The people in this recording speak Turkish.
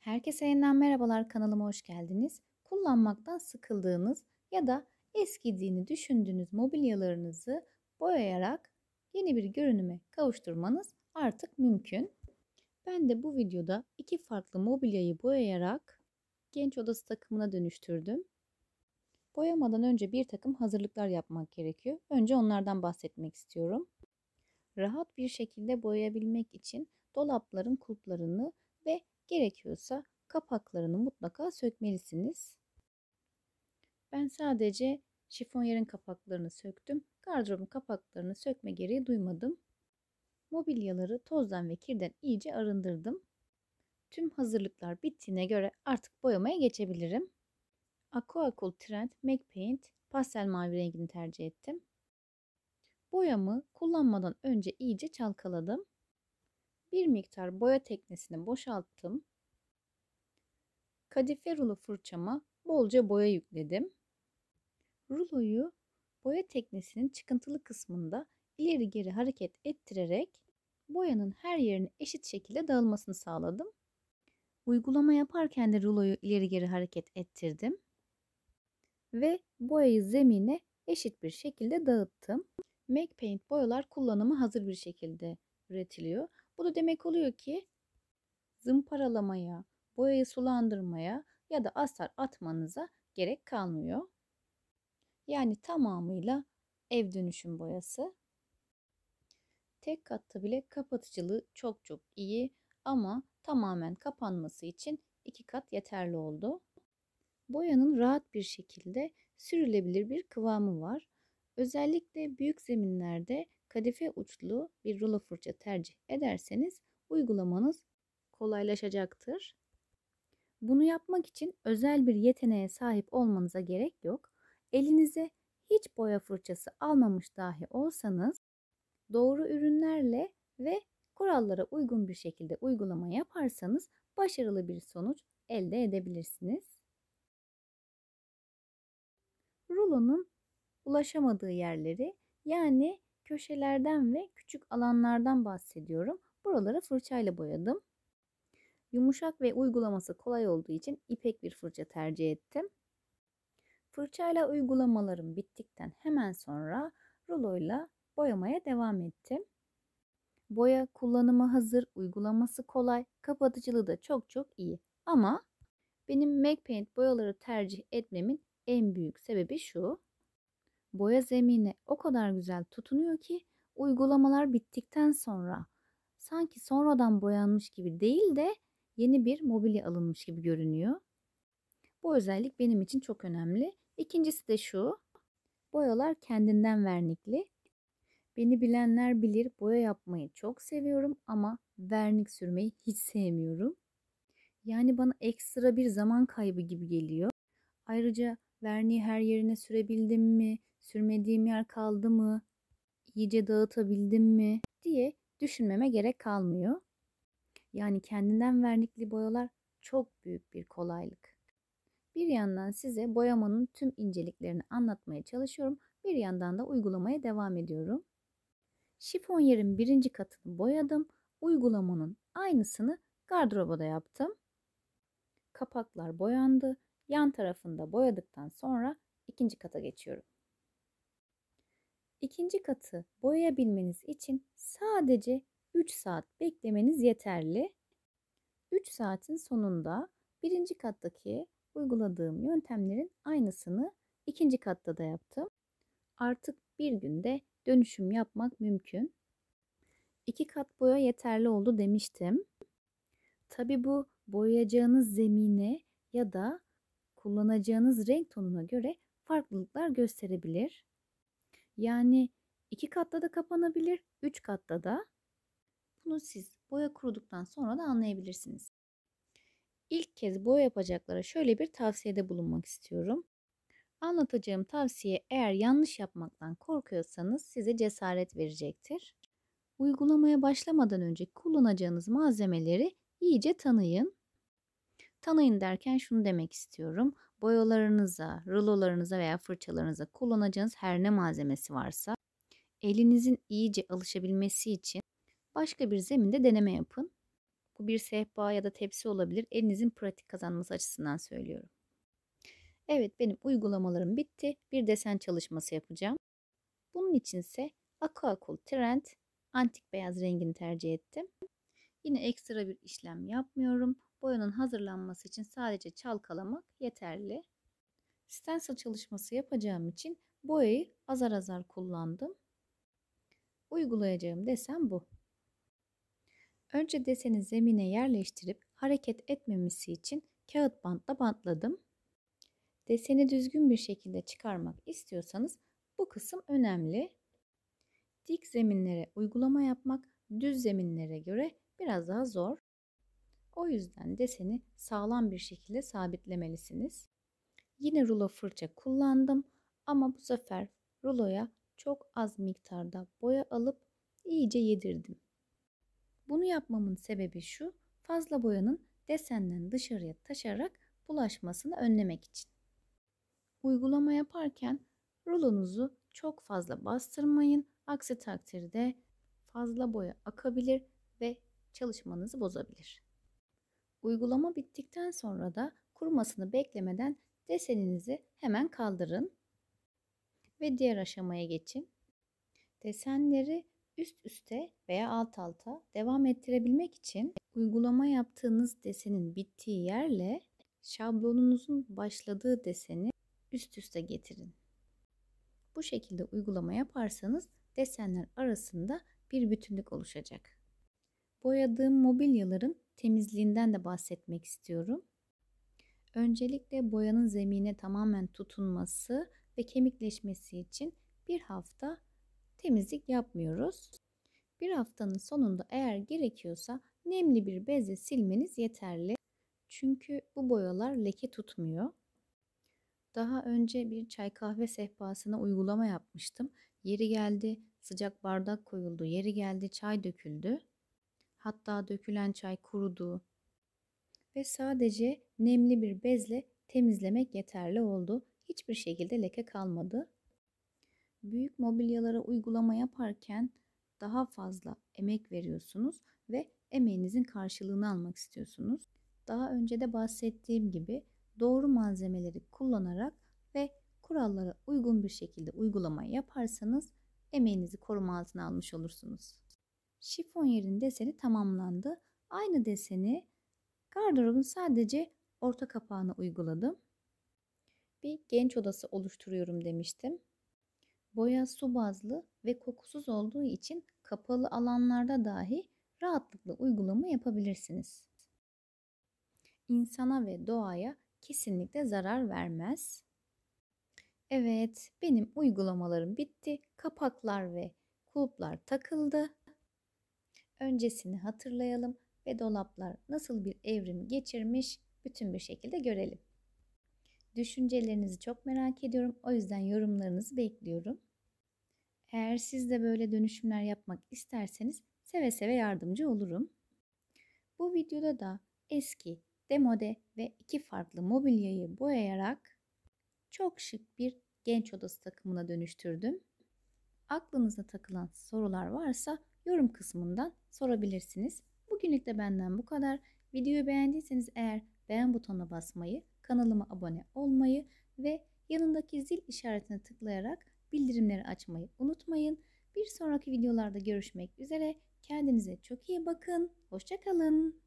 Herkese yeniden merhabalar, kanalıma hoş geldiniz. Kullanmaktan sıkıldığınız ya da eskidiğini düşündüğünüz mobilyalarınızı boyayarak yeni bir görünüme kavuşturmanız artık mümkün. Ben de bu videoda iki farklı mobilyayı boyayarak genç odası takımına dönüştürdüm. Boyamadan önce bir takım hazırlıklar yapmak gerekiyor. Önce onlardan bahsetmek istiyorum. Rahat bir şekilde boyayabilmek için dolapların kulplarını ve gerekiyorsa kapaklarını mutlaka sökmelisiniz. Ben sadece şifonyerin kapaklarını söktüm. Gardırobun kapaklarını sökme gereği duymadım. Mobilyaları tozdan ve kirden iyice arındırdım. Tüm hazırlıklar bittiğine göre artık boyamaya geçebilirim. Aquacool Trend Mac Paint pastel mavi rengini tercih ettim. Boyamı kullanmadan önce iyice çalkaladım. Bir miktar boya teknesini boşalttım. Kadife rulo fırçama bolca boya yükledim. Ruloyu boya teknesinin çıkıntılı kısmında ileri geri hareket ettirerek boyanın her yerine eşit şekilde dağılmasını sağladım. Uygulama yaparken de ruloyu ileri geri hareket ettirdim ve boyayı zemine eşit bir şekilde dağıttım. Mac Paint boyalar kullanıma hazır bir şekilde üretiliyor. Bu da demek oluyor ki zımparalamaya, boyayı sulandırmaya ya da astar atmanıza gerek kalmıyor. Yani tamamıyla ev dönüşüm boyası. Tek katta bile kapatıcılığı çok iyi ama tamamen kapanması için 2 kat yeterli oldu. Boyanın rahat bir şekilde sürülebilir bir kıvamı var. Özellikle büyük zeminlerde kadife uçlu bir rulo fırça tercih ederseniz uygulamanız kolaylaşacaktır. Bunu yapmak için özel bir yeteneğe sahip olmanıza gerek yok. Elinize hiç boya fırçası almamış dahi olsanız doğru ürünlerle ve kurallara uygun bir şekilde uygulama yaparsanız başarılı bir sonuç elde edebilirsiniz. Rulonun ulaşamadığı yerleri, yani köşelerden ve küçük alanlardan bahsediyorum. Buraları fırçayla boyadım. Yumuşak ve uygulaması kolay olduğu için ipek bir fırça tercih ettim. Fırçayla uygulamalarım bittikten hemen sonra ruloyla boyamaya devam ettim. Boya kullanıma hazır, uygulaması kolay, kapatıcılığı da çok iyi. Ama benim Mac Paint boyaları tercih etmemin en büyük sebebi şu: boya zemine o kadar güzel tutunuyor ki uygulamalar bittikten sonra sanki sonradan boyanmış gibi değil de yeni bir mobilya alınmış gibi görünüyor. Bu özellik benim için çok önemli. İkincisi de şu: boyalar kendinden vernikli. Beni bilenler bilir, boya yapmayı çok seviyorum ama vernik sürmeyi hiç sevmiyorum. Yani bana ekstra bir zaman kaybı gibi geliyor. Ayrıca verniği her yerine sürebildim mi, sürmediğim yer kaldı mı, iyice dağıtabildim mi diye düşünmeme gerek kalmıyor. Yani kendinden vernikli boyalar çok büyük bir kolaylık. Bir yandan size boyamanın tüm inceliklerini anlatmaya çalışıyorum. Bir yandan da uygulamaya devam ediyorum. Şifonyerin birinci katını boyadım. Uygulamanın aynısını gardıroba da yaptım. Kapaklar boyandı. Yan tarafında boyadıktan sonra ikinci kata geçiyorum. İkinci katı boyayabilmeniz için sadece 3 saat beklemeniz yeterli. 3 saatin sonunda birinci kattaki uyguladığım yöntemlerin aynısını ikinci katta da yaptım. Artık bir günde dönüşüm yapmak mümkün. 2 kat boya yeterli oldu demiştim. Tabii bu boyayacağınız zemine ya da kullanacağınız renk tonuna göre farklılıklar gösterebilir. Yani 2 katta da kapanabilir, 3 katta da. Bunu siz boya kuruduktan sonra da anlayabilirsiniz. İlk kez boya yapacaklara şöyle bir tavsiyede bulunmak istiyorum. Anlatacağım tavsiye eğer yanlış yapmaktan korkuyorsanız size cesaret verecektir. Uygulamaya başlamadan önce kullanacağınız malzemeleri iyice tanıyın. Tanıyın derken şunu demek istiyorum: boyalarınıza, rulolarınıza veya fırçalarınıza kullanacağınız her ne malzemesi varsa elinizin iyice alışabilmesi için başka bir zeminde deneme yapın. Bu bir sehpa ya da tepsi olabilir. Elinizin pratik kazanması açısından söylüyorum. Evet, benim uygulamalarım bitti. Bir desen çalışması yapacağım. Bunun içinse Aquacool Trend antik beyaz rengini tercih ettim. Yine ekstra bir işlem yapmıyorum. Boyanın hazırlanması için sadece çalkalamak yeterli. Stencil çalışması yapacağım için boyayı azar azar kullandım. Uygulayacağım desen bu. Önce deseni zemine yerleştirip hareket etmemesi için kağıt bantla bantladım. Deseni düzgün bir şekilde çıkarmak istiyorsanız bu kısım önemli. Dik zeminlere uygulama yapmak düz zeminlere göre biraz daha zor. O yüzden deseni sağlam bir şekilde sabitlemelisiniz. Yine rulo fırça kullandım ama bu sefer ruloya çok az miktarda boya alıp iyice yedirdim. Bunu yapmamın sebebi şu: fazla boyanın desenden dışarıya taşarak bulaşmasını önlemek için. Uygulama yaparken rulonuzu çok fazla bastırmayın. Aksi takdirde fazla boya akabilir ve çalışmanızı bozabilir. Uygulama bittikten sonra da kurumasını beklemeden deseninizi hemen kaldırın ve diğer aşamaya geçin. Desenleri üst üste veya alt alta devam ettirebilmek için uygulama yaptığınız desenin bittiği yerle şablonunuzun başladığı deseni üst üste getirin. Bu şekilde uygulama yaparsanız desenler arasında bir bütünlük oluşacak. Boyadığım mobilyaların temizliğinden de bahsetmek istiyorum. Öncelikle boyanın zemine tamamen tutunması ve kemikleşmesi için bir hafta temizlik yapmıyoruz. Bir haftanın sonunda eğer gerekiyorsa nemli bir bezle silmeniz yeterli. Çünkü bu boyalar leke tutmuyor. Daha önce bir çay kahve sehpasına uygulama yapmıştım. Yeri geldi sıcak bardak koyuldu, yeri geldi çay döküldü. Hatta dökülen çay kurudu ve sadece nemli bir bezle temizlemek yeterli oldu. Hiçbir şekilde leke kalmadı. Büyük mobilyalara uygulama yaparken daha fazla emek veriyorsunuz ve emeğinizin karşılığını almak istiyorsunuz. Daha önce de bahsettiğim gibi doğru malzemeleri kullanarak ve kurallara uygun bir şekilde uygulama yaparsanız emeğinizi koruma altına almış olursunuz. Şifonyerin deseni tamamlandı. Aynı deseni gardırobun sadece orta kapağına uyguladım. Bir genç odası oluşturuyorum demiştim. Boya su bazlı ve kokusuz olduğu için kapalı alanlarda dahi rahatlıkla uygulama yapabilirsiniz. İnsana ve doğaya kesinlikle zarar vermez. Evet, benim uygulamalarım bitti. Kapaklar ve kulplar takıldı. Öncesini hatırlayalım ve dolaplar nasıl bir evrim geçirmiş bütün bir şekilde görelim. Düşüncelerinizi çok merak ediyorum. O yüzden yorumlarınızı bekliyorum. Eğer siz de böyle dönüşümler yapmak isterseniz seve seve yardımcı olurum. Bu videoda da eski, demode ve iki farklı mobilyayı boyayarak çok şık bir genç odası takımına dönüştürdüm. Aklınıza takılan sorular varsa yorum kısmından sorabilirsiniz. Bugünlük de benden bu kadar. Videoyu beğendiyseniz eğer beğen butonuna basmayı, kanalıma abone olmayı ve yanındaki zil işaretine tıklayarak bildirimleri açmayı unutmayın. Bir sonraki videolarda görüşmek üzere. Kendinize çok iyi bakın. Hoşça kalın.